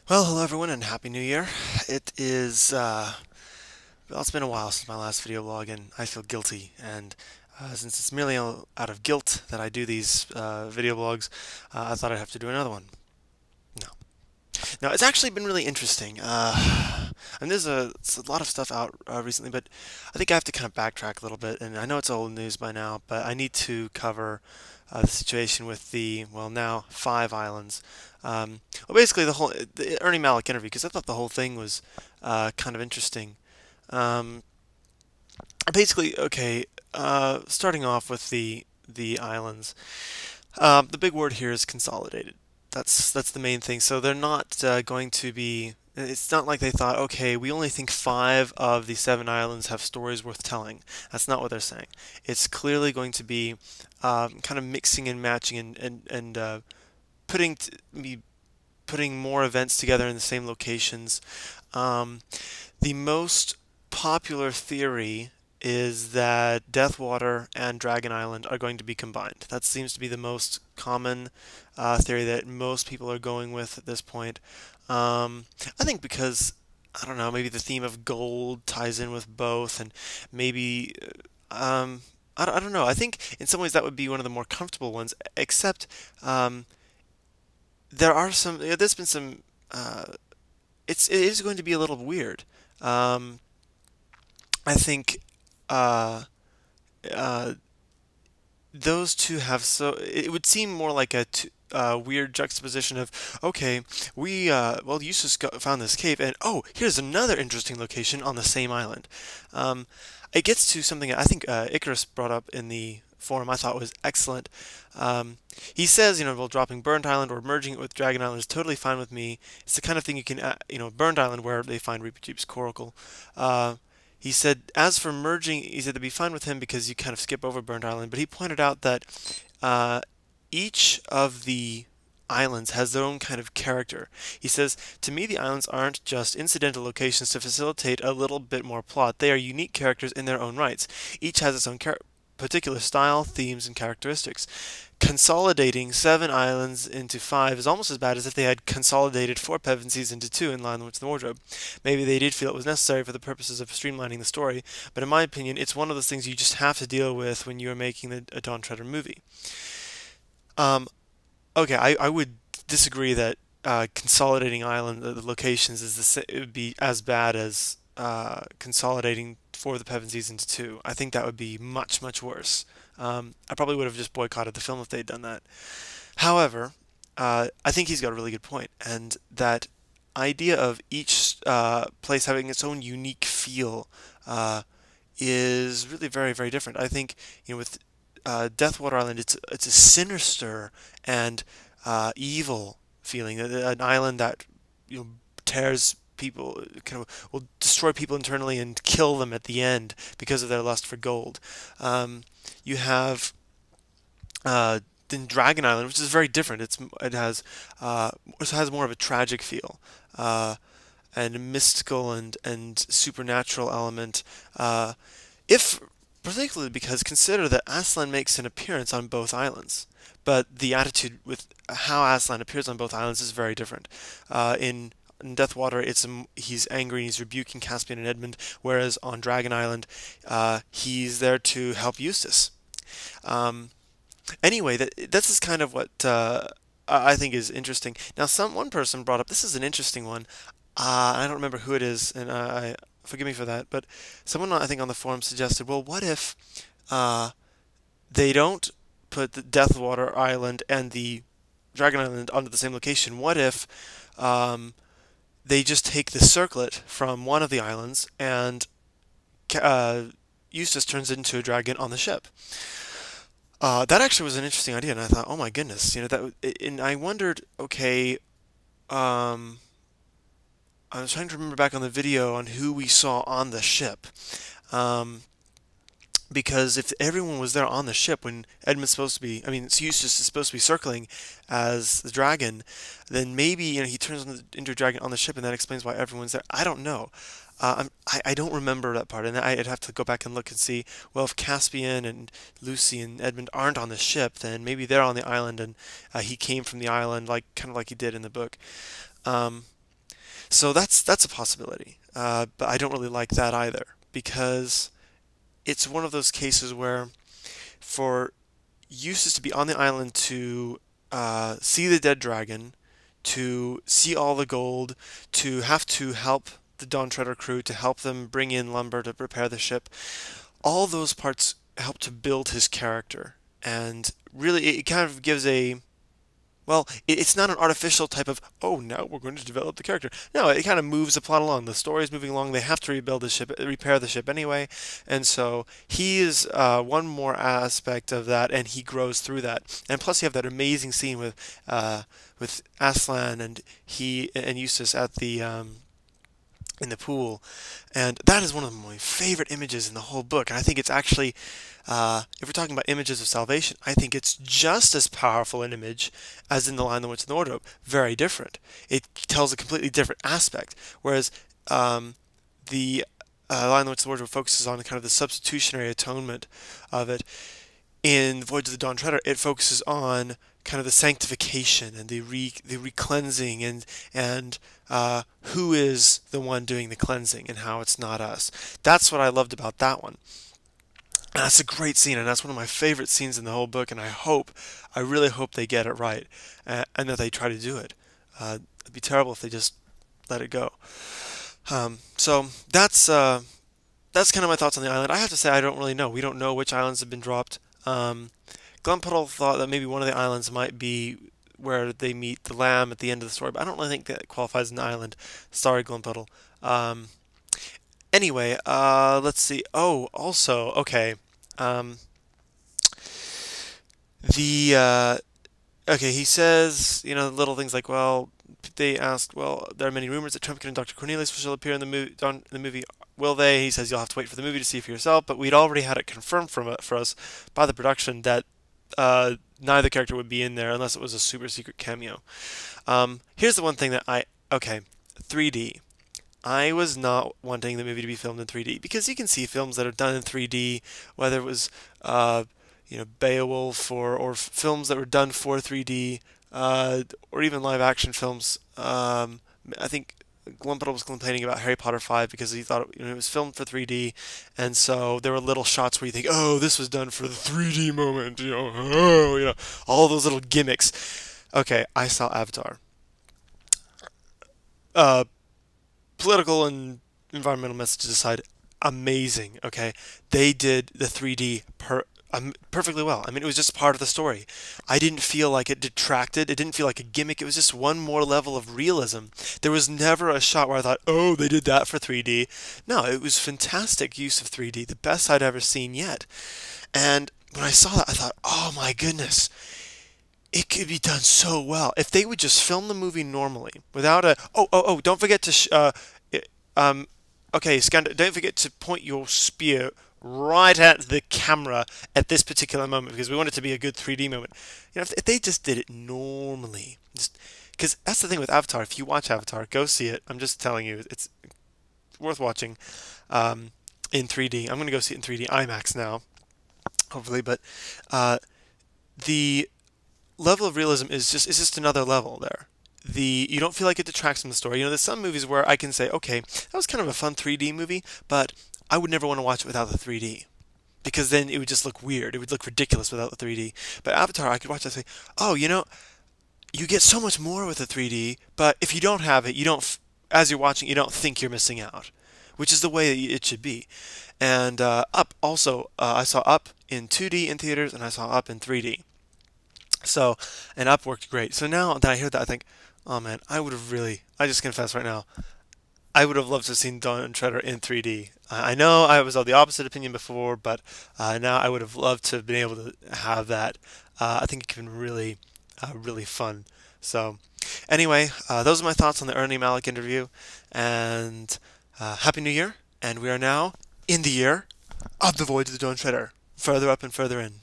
Well, hello everyone and Happy New Year. It is, well, it's been a while since my last video blog and I feel guilty. And since it's merely out of guilt that I do these video blogs, I thought I'd have to do another one. No. Now, it's actually been really interesting. And it's a lot of stuff out recently, but I think I have to kind of backtrack a little bit. And I know it's old news by now, but I need to cover the situation with the, well, now 5 islands. Well, basically the Ernie Malik interview, because I thought the whole thing was kind of interesting. Um, Basically, okay, starting off with the islands. The big word here is consolidated. That's the main thing. So they're not going to be. It's not like they thought, okay, we only think 5 of the 7 islands have stories worth telling. That's not what they're saying. It's clearly going to be kind of mixing and matching and putting be putting more events together in the same locations. Um, the most popular theory is that Deathwater and Dragon Island are going to be combined. That seems to be the most common theory that most people are going with at this point. I think because, I don't know, maybe the theme of gold ties in with both, and maybe, I don't know. I think in some ways that would be one of the more comfortable ones, except there are some, there's been some, it is going to be a little weird. Um, I think uh, uh, those two have it would seem more like a weird juxtaposition of, okay, well, Eustace found this cave, and oh, here's another interesting location on the same island. Um, it gets to something I think Icarus brought up in the forum. I thought was excellent. He says, well, dropping Burnt Island or merging it with Dragon Island is totally fine with me. It's the kind of thing you can, Burnt Island where they find Reaper coracle. He said, as for merging, he said that'd be fine with him because you kind of skip over Burnt Island, but he pointed out that uh, each of the islands has their own kind of character. He says, to me, the islands aren't just incidental locations to facilitate a little bit more plot. They are unique characters in their own rights. Each has its own particular style, themes, and characteristics. Consolidating 7 islands into 5 is almost as bad as if they had consolidated 4 Pevensies into 2 in line with the wardrobe. Maybe they did feel it was necessary for the purposes of streamlining the story, but in my opinion, it's one of those things you just have to deal with when you are making a Dawn Treader movie. Um, okay, I would disagree that consolidating the locations it would be as bad as consolidating 4 of the Pevensies into 2. I think that would be much, much worse. I probably would have just boycotted the film if they'd done that. However, I think he's got a really good point, and that idea of each place having its own unique feel is really very, very different. I think with Deathwater Island, it's a sinister and evil feeling. An island that tears people, kind of will destroy people internally and kill them at the end because of their lust for gold. You have then Dragon Island, which is very different. It has more of a tragic feel. And a mystical and supernatural element. If particularly because consider that Aslan makes an appearance on both islands, but the attitude with how Aslan appears on both islands is very different. In Deathwater, he's angry and he's rebuking Caspian and Edmund, whereas on Dragon Island, he's there to help Eustace. Um, anyway, this is kind of what I think is interesting. Now, one person brought up, this is an interesting one. I don't remember who it is, and forgive me for that, but someone I think on the forum suggested, well, what if uh, they don't put the Deathwater Island and the Dragon Island onto the same location? What if they just take the circlet from one of the islands and Eustace turns it into a dragon on the ship? That actually was an interesting idea, and I thought, oh my goodness, and I wondered, okay, um, I was trying to remember back on the video on who we saw on the ship. Um, because if everyone was there on the ship when Edmund's supposed to be, I mean, Eustace is supposed to be circling as the dragon, then maybe he turns into a dragon on the ship, and that explains why everyone's there. I don't know. I don't remember that part, and I'd have to go back and look and see. Well, if Caspian and Lucy and Edmund aren't on the ship, then maybe they're on the island, and he came from the island, kind of like he did in the book. Um, So that's a possibility, but I don't really like that either because it's one of those cases where for Eustace to be on the island to see the dead dragon, to see all the gold, to have to help the Dawn Treader crew, to help them bring in lumber to repair the ship, all those parts help to build his character. And really, it kind of gives a well, it's not an artificial type of, oh, now we're going to develop the character. No, it kind of moves the plot along. The story is moving along. They have to rebuild the ship, repair the ship anyway. And so he is one more aspect of that, and he grows through that. And plus, you have that amazing scene with Aslan and he and Eustace at the in the pool, and that is one of my favorite images in the whole book. And I think it's actually, if we're talking about images of salvation, I think it's just as powerful an image as in The Lion, the Witch, and the Wardrobe. Very different. It tells a completely different aspect, whereas the Lion, the Witch, and the Wardrobe focuses on kind of the substitutionary atonement of it. In Voyage of the Dawn Treader, it focuses on kind of the sanctification and the re-cleansing and who is the one doing the cleansing and how it's not us. That's what I loved about that one. And that's a great scene, and that's one of my favorite scenes in the whole book, and I really hope they get it right, and that they try to do it. It'd be terrible if they just let it go. So that's kind of my thoughts on the island. I have to say I don't really know. We don't know which islands have been dropped. Glumpuddle thought that maybe one of the islands might be where they meet the lamb at the end of the story, but I don't really think that qualifies as an island. Sorry, Glumpuddle. Anyway, let's see. Oh, also, okay. The okay, he says, little things like, well, they asked, well, there are many rumors that Trumpkin and Dr. Cornelius will appear in the movie. Will they? He says you'll have to wait for the movie to see for yourself, but we'd already had it confirmed for us by the production that neither character would be in there unless it was a super secret cameo. Here's the one thing that okay, 3D. I was not wanting the movie to be filmed in 3D because you can see films that are done in 3D, whether it was Beowulf or films that were done for 3D, or even live action films. I think Glumpuddle was complaining about Harry Potter 5 because he thought it was filmed for 3D, and so there were little shots where you think, oh, this was done for the 3D moment, all those little gimmicks. Okay, I saw Avatar. Political and environmental messages aside, amazing. Okay, they did the 3D perfectly well. I mean, it was just part of the story. I didn't feel like it detracted. It didn't feel like a gimmick. It was just one more level of realism. There was never a shot where I thought, oh, they did that for 3D. No, it was fantastic use of 3D, the best I'd ever seen yet. And when I saw that, I thought, oh my goodness, it could be done so well. If they would just film the movie normally, without a, don't forget to, okay, Skander, don't forget to point your spear right at the camera at this particular moment because we want it to be a good 3D moment. If they just did it normally, because that's the thing with Avatar. If you watch Avatar, go see it. I'm just telling you, it's worth watching in 3D. I'm going to go see it in 3D IMAX now, hopefully. But the level of realism is just another level there. You don't feel like it detracts from the story. There's some movies where I can say, okay, that was kind of a fun 3D movie, but I would never want to watch it without the 3D because then it would just look weird. It would look ridiculous without the 3D. But Avatar, I could watch it and say, oh, you get so much more with the 3D, but if you don't have it, as you're watching, you don't think you're missing out, which is the way it should be. And Up, also, I saw Up in 2D in theaters, and I saw Up in 3D. So, and Up worked great. So now that I hear that, I think, oh man, I just confess right now, I would have loved to have seen Dawn Treader in 3D. I know I was of the opposite opinion before, but now I would have loved to have been able to have that. I think it could have been really, really fun. So, anyway, those are my thoughts on the Ernie Malik interview, and Happy New Year, and we are now in the year of the Voyage of the Dawn Treader, further up and further in.